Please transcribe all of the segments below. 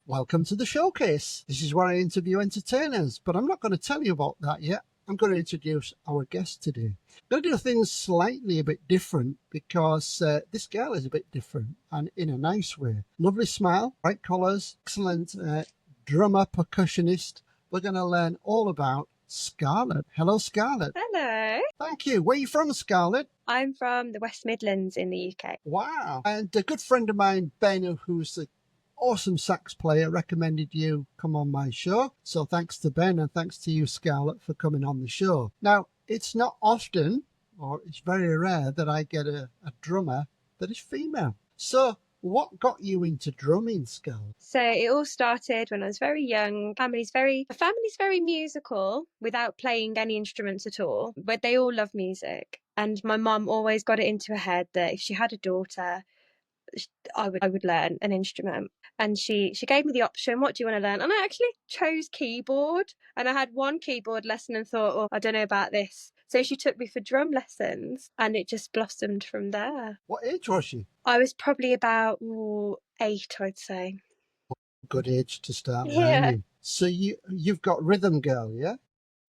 Welcome to the showcase. This is where I interview entertainers, but I'm not going to tell you about that yet. I'm going to introduce our guest today. I'm going to do things slightly a bit different because this girl is a bit different and in a nice way. Lovely smile, bright colours, excellent drummer, percussionist. We're going to learn all about Scarlett. Hello, Scarlett. Hello. Thank you. Where are you from, Scarlett? I'm from the West Midlands in the UK. Wow. And a good friend of mine, Ben, who's the awesome sax player, recommended you come on my show. So thanks to Ben and thanks to you, Scarlett, for coming on the show. Now, it's not often, or it's very rare, that I get a drummer that is female. So what got you into drumming, Scarlett? So it all started when I was very young. My family's very musical without playing any instruments at all, but they all love music. And my mum always got it into her head that if she had a daughter, I would learn an instrument. And she gave me the option, what do you want to learn? And I actually chose keyboard. And I had one keyboard lesson and thought, oh, I don't know about this. So she took me for drum lessons and it just blossomed from there. What age was she? I was probably about 8, I'd say. Good age to start Yeah. learning. So you've got rhythm, girl, yeah?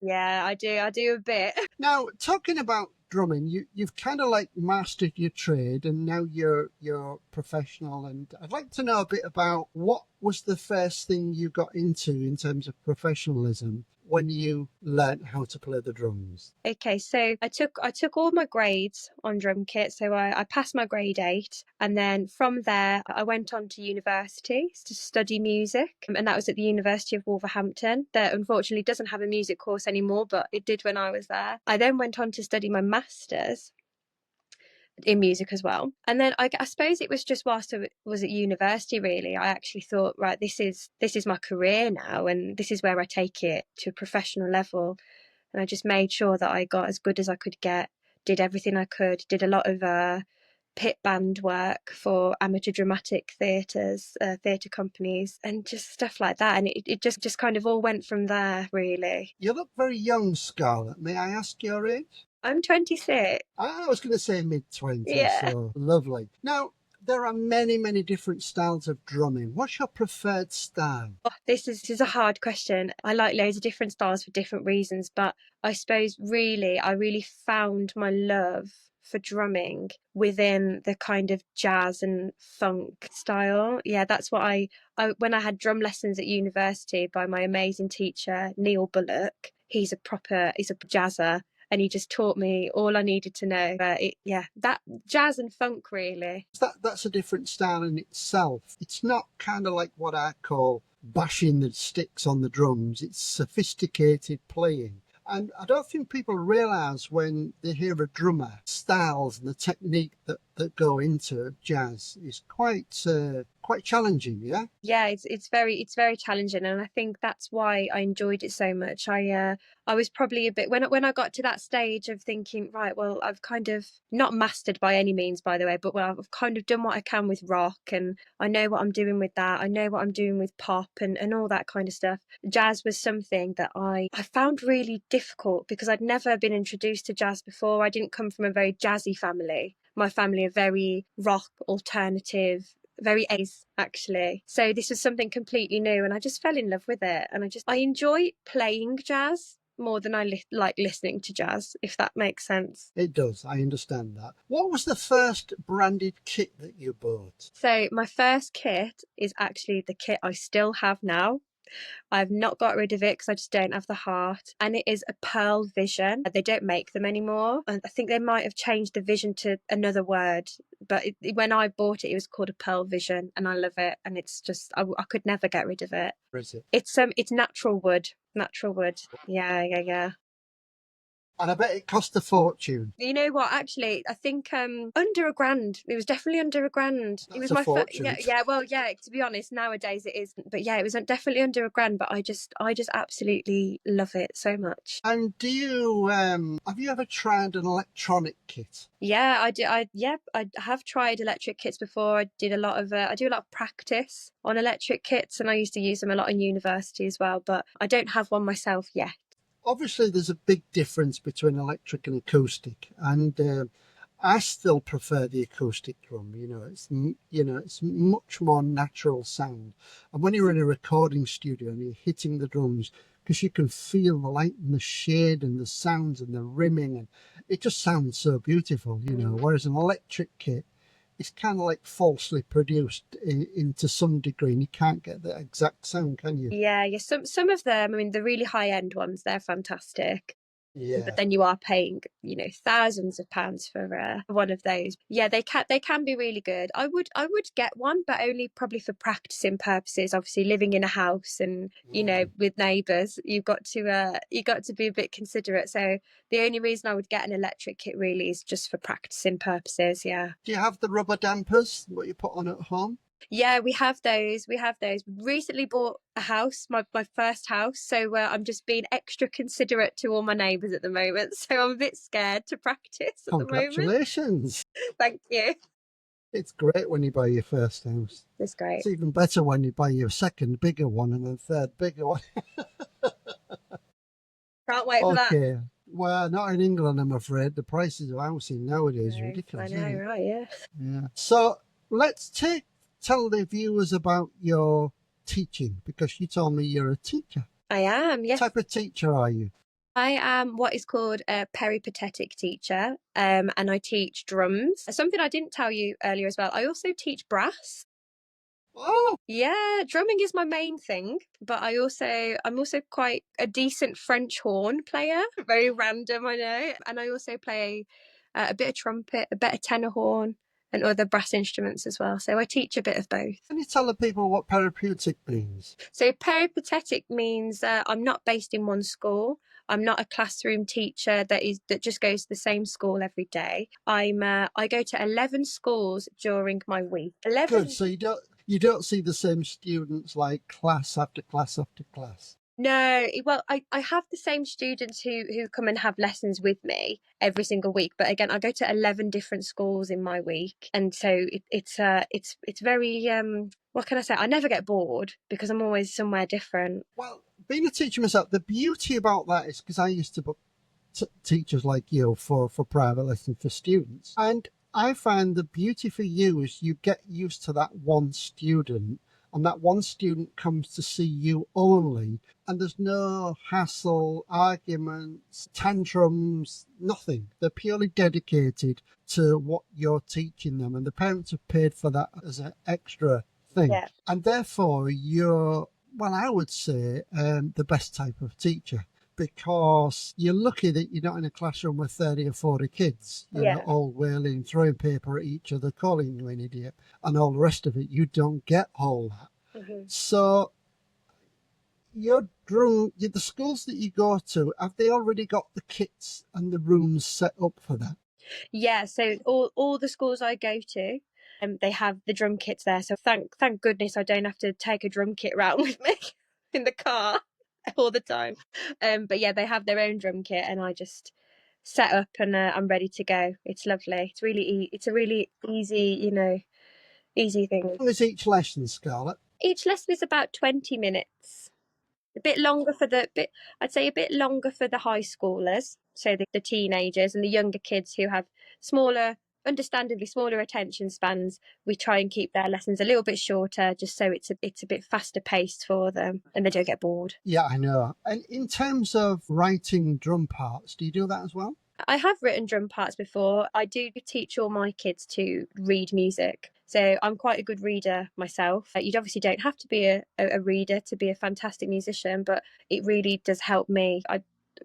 Yeah, I do a bit. Now, talking about drumming, you've kind of like mastered your trade and now you're professional, and I'd like to know a bit about what was the first thing you got into in terms of professionalism when you learnt how to play the drums. Okay, so I took all my grades on drum kit. So I passed my grade 8, and then from there I went on to university to study music, and that was at the University of Wolverhampton. That unfortunately doesn't have a music course anymore, but it did when I was there. I then went on to study my master's in music as well. And then I suppose it was just whilst I was at university, really, I actually thought, right, this is my career now, and this is where I take it to a professional level. And I just made sure that I got as good as I could get, did everything I could, did a lot of pit band work for amateur dramatic theatres, theatre companies, and just stuff like that. And it just kind of all went from there, really. You look very young, Scarlett. May I ask your age? I'm 26. I was going to say mid-20s, Yeah. so lovely. Now, there are many, many different styles of drumming. What's your preferred style? Oh, this is a hard question. I like loads of different styles for different reasons, but I suppose I really found my love for drumming within the kind of jazz and funk style. Yeah, that's what I when I had drum lessons at university by my amazing teacher, Neil Bullock. He's a jazzer. And he just taught me all I needed to know. That jazz and funk, really. That's a different style in itself. It's not kind of like what I call bashing the sticks on the drums. It's sophisticated playing. And I don't think people realise when they hear a drummer, styles and the technique that go into jazz is quite challenging, yeah? Yeah, it's very challenging, and I think that's why I enjoyed it so much. I was probably a bit when I got to that stage of thinking, right, well, I've kind of not mastered by any means, by the way, but I've kind of done what I can with rock, and I know what I'm doing with that. I know what I'm doing with pop and all that kind of stuff. Jazz was something that I found really difficult because I'd never been introduced to jazz before. I didn't come from a very jazzy family. My family are very rock, alternative, very 80s actually. So this was something completely new, and I just fell in love with it. And I enjoy playing jazz more than I like listening to jazz, if that makes sense. It does, I understand that. What was the first branded kit that you bought? So my first kit is actually the kit I still have now. I've not got rid of it because I just don't have the heart. And it is a Pearl Vision. They don't make them anymore. And I think they might have changed the Vision to another word. But when I bought it, it was called a Pearl Vision, and I love it. And it's just, I could never get rid of it. Where is it? It's natural wood. Natural wood. Yeah. And I bet it cost a fortune. You know what? Actually, I think under £1,000. It was definitely under £1,000. That's it was a my fortune. yeah. Well, yeah. To be honest, nowadays it isn't. But yeah, it was definitely under £1,000. But I just absolutely love it so much. And do you have you ever tried an electronic kit? Yeah, I do. I have tried electric kits before. I do a lot of practice on electric kits, and I used to use them a lot in university as well. But I don't have one myself yet. Obviously, there's a big difference between electric and acoustic, and I still prefer the acoustic drum. It's much more natural sound. And when you're in a recording studio and you're hitting the drums, because you can feel the light and the shade and the sounds and the rimming, and it just sounds so beautiful, Whereas an electric kit, it's kind of like falsely produced into some degree, and you can't get the exact sound, can you? Yeah, yeah. Some of them, I mean, the really high end ones, they're fantastic. Yeah. But then you are paying, thousands of pounds for one of those. Yeah, they can be really good. I would get one, but only probably for practicing purposes. Obviously, living in a house and with neighbours, you got to be a bit considerate. So the only reason I would get an electric kit really is just for practicing purposes. Yeah. Do you have the rubber dampers, what you put on at home? Yeah, we have those. We have those. Recently bought a house, my first house. So I'm just being extra considerate to all my neighbours at the moment. So I'm a bit scared to practice at the moment. Congratulations. Thank you. It's great when you buy your first house. That's great. It's even better when you buy your second bigger one and a third bigger one. Can't wait for that. Okay. Well, not in England, I'm afraid. The prices of housing nowadays are ridiculous. I know, right? Yeah. Yeah. So let's tell the viewers about your teaching, because you told me you're a teacher. I am, yes. What type of teacher are you? I am what is called a peripatetic teacher, and I teach drums. Something I didn't tell you earlier as well, I also teach brass. Oh, Yeah, drumming is my main thing, but I'm also quite a decent French horn player. Very random, I know. And I also play a bit of trumpet, a bit of tenor horn, and other brass instruments as well. So I teach a bit of both. can you tell the people what peripatetic means? So peripatetic means I'm not based in one school. I'm not a classroom teacher that just goes to the same school every day. I go to 11 schools during my week. 11. Good. So you don't see the same students like class after class after class. No, well, I have the same students who come and have lessons with me every single week. But again, I go to 11 different schools in my week, and so it's very what can I say? I never get bored because I'm always somewhere different. Well, being a teacher myself, the beauty about that is because I used to book teachers like you for private lessons for students, and I find the beauty for you is you get used to that one student, and that one student comes to see you only, and there's no hassle, arguments, tantrums, nothing. They're purely dedicated to what you're teaching them, and the parents have paid for that as an extra thing. Yeah. And therefore you're, well, I would say the best type of teacher, because you're lucky that you're not in a classroom with 30 or 40 kids, all wailing, throwing paper at each other, calling you an idiot, and all the rest of it. You don't get all that. Mm-hmm. So the schools that you go to, have they already got the kits and the rooms set up for that? Yeah, so all the schools I go to, they have the drum kits there. So thank goodness I don't have to take a drum kit around with me in the car all the time. But yeah, they have their own drum kit, and I just set up and I'm ready to go. It's lovely. It's a really easy, easy thing. How long is each lesson, Scarlett? Each lesson is about 20 minutes. A bit longer I'd say a bit longer for the high schoolers, so the teenagers and the younger kids who have understandably smaller attention spans. We try and keep their lessons a little bit shorter, just so it's a bit faster paced for them and they don't get bored. Yeah, I know. And in terms of writing drum parts, do you do that as well? I have written drum parts before. I do teach all my kids to read music. So I'm quite a good reader myself. You obviously don't have to be a reader to be a fantastic musician, but it really does help me.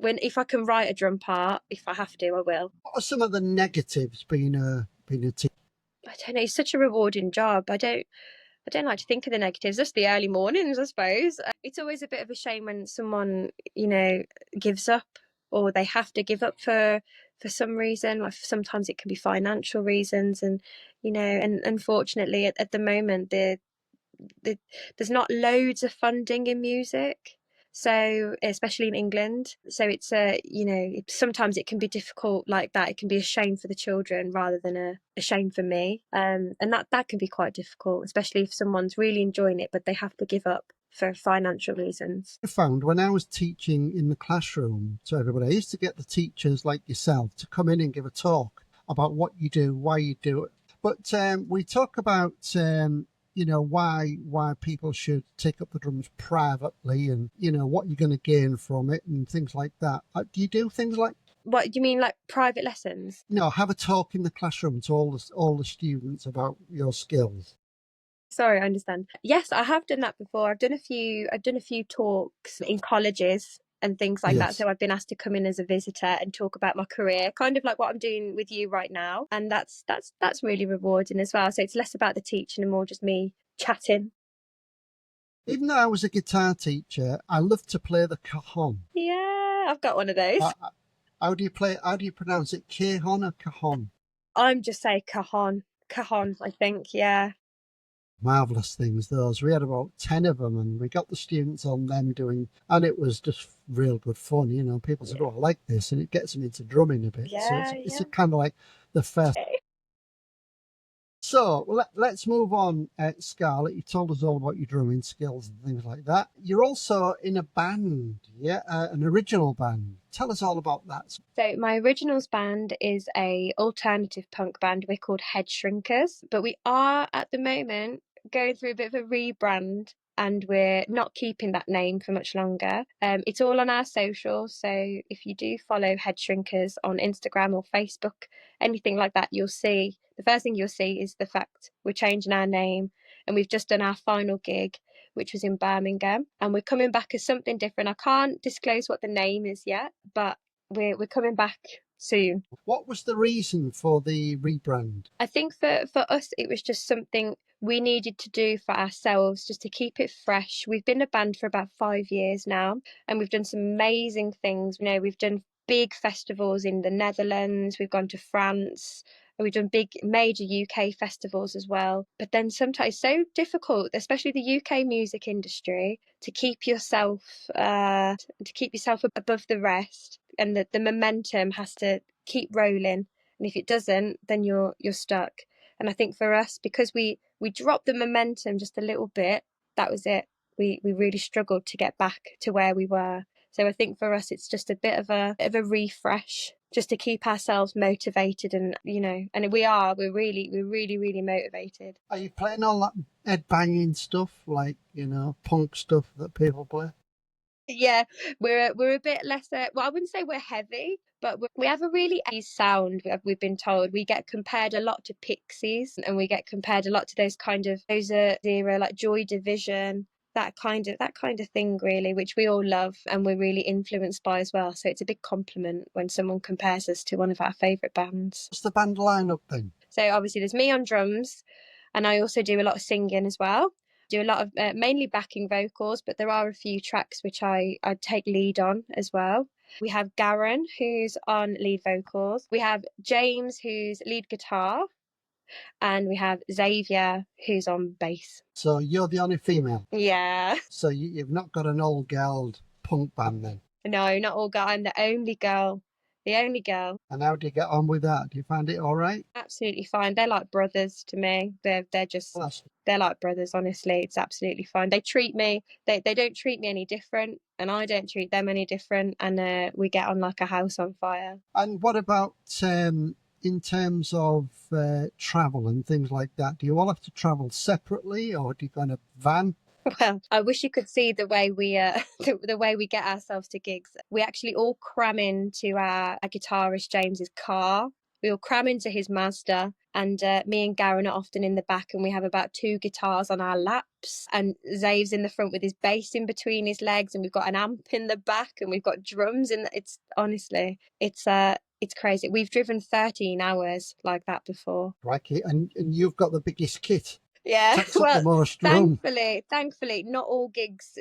If I can write a drum part, if I have to, I will. What are some of the negatives being a teacher? I don't know. It's such a rewarding job. I don't like to think of the negatives. Just the early mornings, I suppose. It's always a bit of a shame when someone, gives up, or they have to give up for some reason. Like sometimes it can be financial reasons, and and unfortunately at the moment there's not loads of funding in music. So especially in England, so it's sometimes it can be difficult like that. It can be a shame for the children rather than a shame for me, and that can be quite difficult, especially if someone's really enjoying it but they have to give up for financial reasons. I found when I was teaching in the classroom to everybody, I used to get the teachers like yourself to come in and give a talk. about what you do, why you do it. But we talk about why people should take up the drums privately, and what you're going to gain from it and things like that. Do you do things like, What do you mean, like private lessons? have a talk in the classroom to all the students about your skills? Sorry, I understand. Yes, I have done that before. I've done a few talks in colleges and things like that. Yes. So I've been asked to come in as a visitor and talk about my career, kind of like what I'm doing with you right now. And that's really rewarding as well. So it's less about the teaching and more just me chatting. Even though I was a guitar teacher, I loved to play the cajon. Yeah, I've got one of those. How do you pronounce it? Cajon or cajon? I'm just say cajon. Cajon, I think, yeah. Marvellous things, those. We had about 10 of them, and we got the students on them doing, and it was just real good fun. People said, "Oh, I like this," and it gets them into drumming a bit. So it's a kind of like the first. So let's move on, Scarlett. You told us all about your drumming skills and things like that. You're also in a band, yeah, an original band. Tell us all about that. So my originals band is a alternative punk band. We're called Head Shrinkers, but we are at the moment going through a bit of a rebrand, and we're not keeping that name for much longer. It's all on our socials, so if you do follow Head Shrinkers on Instagram or Facebook, anything like that, you'll see the first thing you'll see is the fact we're changing our name, and we've just done our final gig, which was in Birmingham, and we're coming back as something different. I can't disclose what the name is yet, but we're coming back soon. What was the reason for the rebrand? I think for us, it was just something we needed to do for ourselves just to keep it fresh. We've been a band for about 5 years now, and we've done some amazing things. We've done big festivals in the Netherlands, we've gone to France, and we've done big major UK festivals as well. But then sometimes it's so difficult, especially the UK music industry, to keep yourself above the rest, and the momentum has to keep rolling. And if it doesn't, then you're stuck. And I think for us, because we dropped the momentum just a little bit, that was it. We really struggled to get back to where we were. So I think for us, it's just a bit of a refresh, just to keep ourselves motivated, and and we're really motivated. Are you playing all that head banging stuff, like punk stuff that people play? Yeah, we're a bit less. Well, I wouldn't say we're heavy, but we have a really 80s sound. We've been told we get compared a lot to Pixies, and we get compared a lot to those era, like Joy Division, that kind of thing, really, which we all love and we're really influenced by as well. So it's a big compliment when someone compares us to one of our favourite bands. What's the band lineup then? So obviously there's me on drums, and I also do a lot of singing as well. Do a lot of mainly backing vocals, but there are a few tracks which I take lead on as well. We have Garen, who's on lead vocals. We have James, who's lead guitar. And we have Xavier, who's on bass. So you're the only female? Yeah. So you've not got an old girl punk band then? No, not all girl. I'm the only girl. The only girl. And how do you get on with that? Do you find it all right? Absolutely fine. They're like brothers to me. They're just they're like brothers, honestly. It's absolutely fine. They treat me they don't treat me any different, and I don't treat them any different, and we get on like a house on fire. And what about in terms of travel and things like that? Do you all have to travel separately, or do you go in a van? Well, I wish you could see the way we the way we get ourselves to gigs. We actually all cram into our guitarist James's car. We all cram into his Mazda, and me and Garen are often in the back, and we have about 2 guitars on our laps, and Zave's in the front with his bass in between his legs, and we've got an amp in the back, and we've got drums in it's honestly it's crazy. We've driven 13 hours like that before. Crikey, and you've got the biggest kit. Yeah, well, thankfully, not all gigs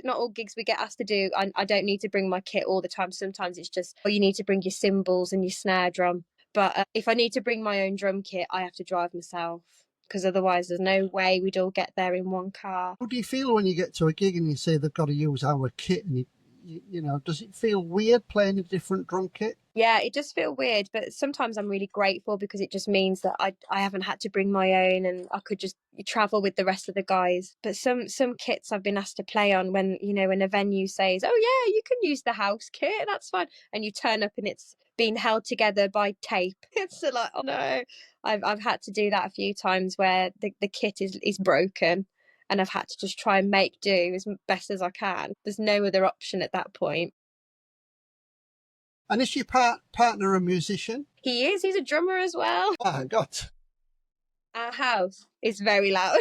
we get asked to do. I don't need to bring my kit all the time. Sometimes it's just, you need to bring your cymbals and your snare drum. But if I need to bring my own drum kit, I have to drive myself, because otherwise there's no way we'd all get there in one car. How do you feel when you get to a gig and you say they've got to use our kit, and you know, does it feel weird playing a different drum kit? Yeah, it does feel weird, but sometimes I'm really grateful because it just means that I haven't had to bring my own and I could just travel with the rest of the guys. But some kits I've been asked to play on when, you know, when a venue says, "Oh yeah, you can use the house kit, that's fine," and you turn up and it's being held together by tape. It's like, oh no. I've had to do that a few times where the kit is broken and I've had to just try and make do as best as I can. There's no other option at that point. And is your partner a musician? He is, he's a drummer as well. Oh, God. Our house is very loud.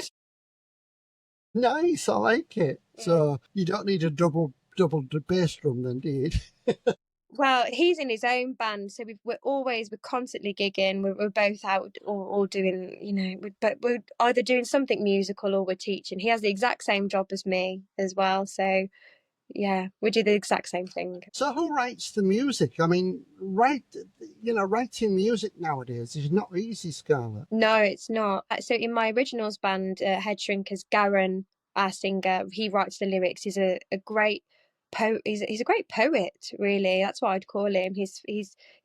Nice, I like it. So you don't need a double bass drum then, do you? Well, he's in his own band, so we're constantly gigging. We're both out or doing, you know, but we're either doing something musical or we're teaching. He has the exact same job as me as well, so yeah, we do the exact same thing. So who writes the music? I mean, writing music nowadays is not easy, Scarlett. No, it's not. So in my originals band, Head Shrinkers, Garen, our singer, he writes the lyrics. He's a great poet. He's a great poet, really. That's what I'd call him. His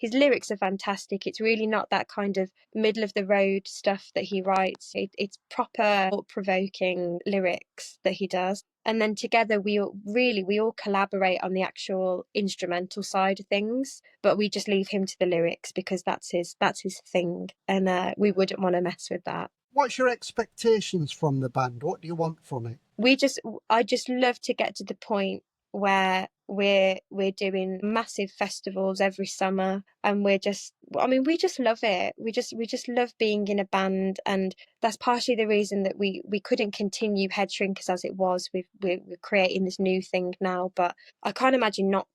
lyrics are fantastic. It's really not that kind of middle of the road stuff that he writes. It's proper thought provoking lyrics that he does. And then together we all collaborate on the actual instrumental side of things, but we just leave him to the lyrics because that's his thing, and we wouldn't want to mess with that. What's your expectations from the band? What do you want from it? I just love to get to the point where we're doing massive festivals every summer, and we just love it. We just love being in a band, and that's partially the reason that we couldn't continue Head Shrinkers as it was. We're creating this new thing now, but I can't imagine not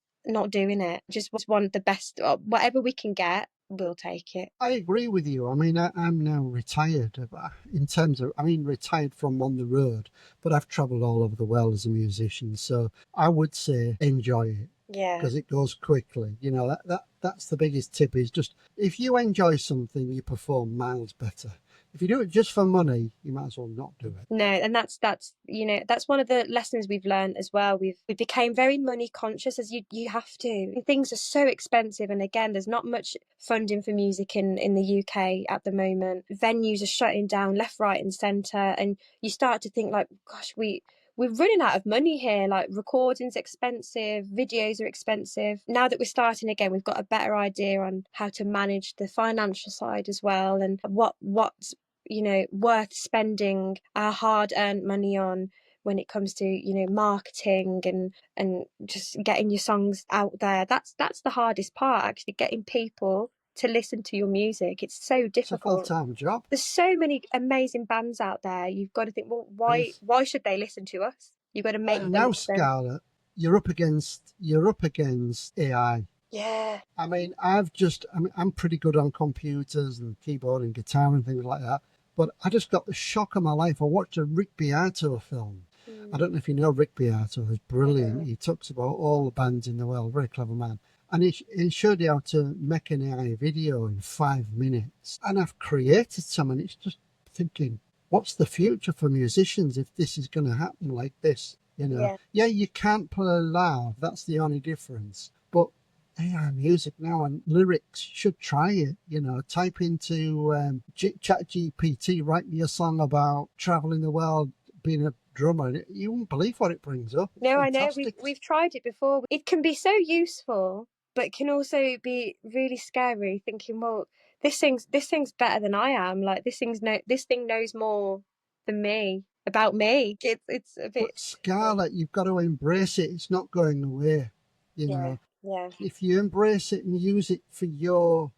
doing it. Just want the best, whatever we can get, we'll take it. I agree with you. I mean, I'm now retired in terms of, I mean, retired from on the road, but I've travelled all over the world as a musician. So I would say enjoy it. Yeah. Because it goes quickly. You know, that's the biggest tip is just if you enjoy something, you perform miles better. If you do it just for money, you might as well not do it. No, and that's that's one of the lessons we've learned as well. We became very money conscious, as you have to. Things are so expensive, and again, there's not much funding for music in the UK at the moment. Venues are shutting down left, right, and centre, and you start to think like, gosh, we're running out of money here. Like recording's expensive, videos are expensive. Now that we're starting again, we've got a better idea on how to manage the financial side as well, and what's worth spending our hard-earned money on when it comes to marketing and just getting your songs out there. That's the hardest part, actually, getting people to listen to your music. It's so It's a difficult. full-time job. There's so many amazing bands out there. You've got to think, well, why should they listen to us? You've got to make them Now, listen. Scarlett, you're up against AI. Yeah. I mean, I'm pretty good on computers and keyboard and guitar and things like that. But I just got the shock of my life. I watched a Rick Beato film. I don't know if you know Rick Beato. He's brilliant. He talks about all the bands in the world. Very clever man. And he showed you how to make an AI video in 5 minutes. And I've created some, and it's just thinking, what's the future for musicians if this is going to happen like this? Yeah, you can't play live. That's the only difference. But AI music now and lyrics, should try it. Type into chat GPT, write me a song about traveling the world, being a drummer. You won't believe what it brings up. No, I know. We've tried it before. It can be so useful, but can also be really scary, thinking, well, this thing's better than I am. Like this thing knows more than me about me. It's a bit. But Scarlett, you've got to embrace it. It's not going away. Yeah. If you embrace it and use it for your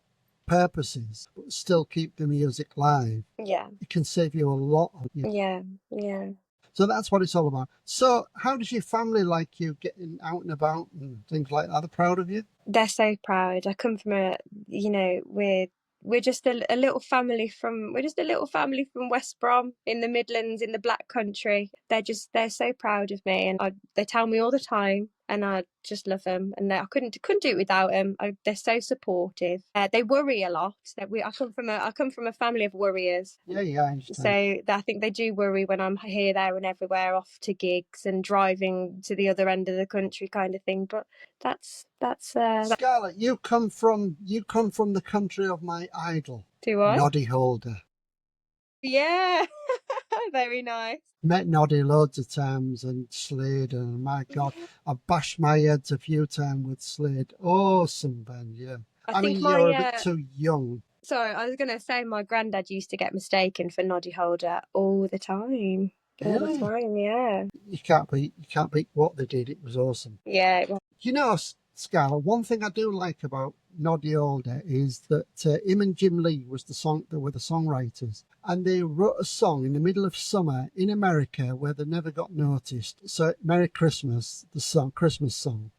purposes, but still keep the music live, it can save you a lot. Yeah. So that's what it's all about. So how does your family like you getting out and about and things like that? Are they proud of you? They're so proud. I come from we're just a little family from West Brom in the Midlands in the Black Country. They're so proud of me, and they tell me all the time and I just love them, and I couldn't do it without them. They're so supportive. They worry a lot. I come from a family of worriers. Yeah, I understand. So I think they do worry when I'm here, there, and everywhere, off to gigs and driving to the other end of the country, kind of thing. But that's Scarlett, you come from the country of my idol, do I? Noddy Holder. Yeah, very nice. Met Noddy loads of times and Slade, and my God, I've bashed my heads a few times with Slade. Awesome band, yeah. I mean, you're a bit too young. Sorry, I was going to say my granddad used to get mistaken for Noddy Holder all the time. All the time, yeah. You can't beat what they did. It was awesome. Yeah, it was. You know, Scarlett, one thing I do like about Noddy Holder is that him and Jim Lee were the songwriters, and they wrote a song in the middle of summer in America where they never got noticed. So Merry Christmas, the Christmas song.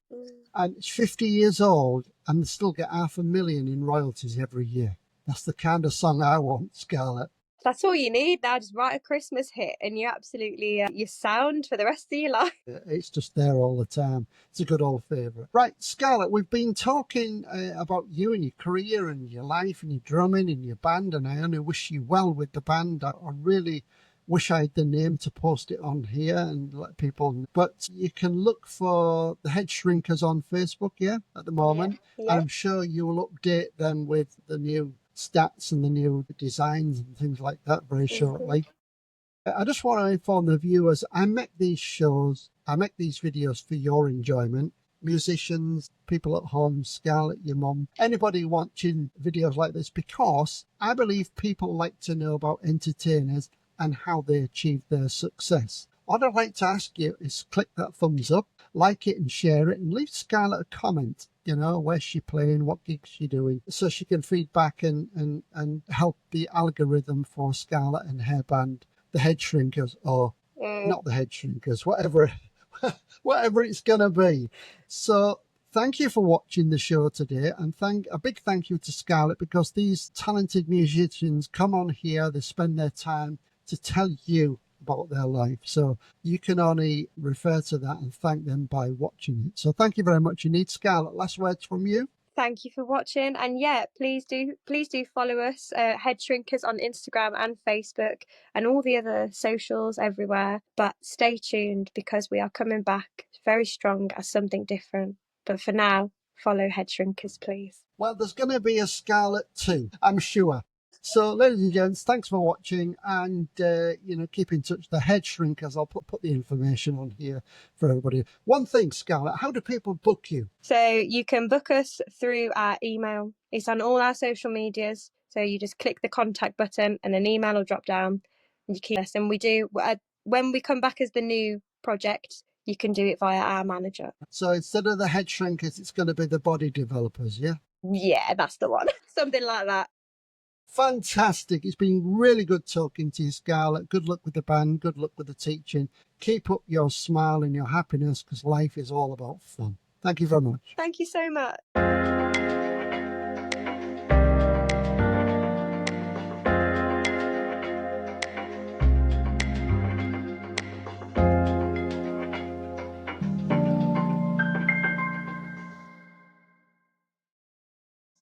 And it's 50 years old, and they still get $500,000 in royalties every year. That's the kind of song I want, Scarlett. That's all you need now. Just write a Christmas hit and you absolutely, you sound for the rest of your life. It's just there all the time. It's a good old favourite. Right, Scarlett, we've been talking about you and your career and your life and your drumming and your band, and I only wish you well with the band. I really wish I had the name to post it on here and let people know. But you can look for the Head Shrinkers on Facebook, at the moment. Yeah. I'm sure you will update them with the new stats and the new designs and things like that very shortly. I just want to inform the viewers, I make these videos for your enjoyment. Musicians, people at home, Scarlett, your mum, anybody watching videos like this, because I believe people like to know about entertainers and how they achieve their success. What I'd like to ask you is click that thumbs up, like it and share it, and leave Scarlett a comment. Where's she playing, what gigs she doing, so she can feed back and help the algorithm for Scarlett and her band, the Head Shrinkers, or not the Head Shrinkers, whatever it's gonna be. So thank you for watching the show today, and a big thank you to Scarlett, because these talented musicians come on here, they spend their time to tell you about their life. So you can only refer to that and thank them by watching it. So thank you very much indeed. Scarlett, last words from you. Thank you for watching, and please do follow us, Head Shrinkers, on Instagram and Facebook and all the other socials everywhere. But stay tuned, because we are coming back very strong as something different. But for now, follow Head Shrinkers, please. Well, there's going to be a Scarlett too, I'm sure. So, ladies and gents, thanks for watching, and keep in touch. The Head Shrinkers, I'll put the information on here for everybody. One thing, Scarlett, how do people book you? So you can book us through our email. It's on all our social medias. So you just click the contact button, and an email will drop down, and you keep us. And we do, when we come back as the new project, you can do it via our manager. So instead of the Head Shrinkers, it's going to be the Body Developers, yeah? Yeah, that's the one. Something like that. Fantastic. It's been really good talking to you, Scarlett. Good luck with the band. Good luck with the teaching. Keep up your smile and your happiness, because life is all about fun. Thank you very much. Thank you so much.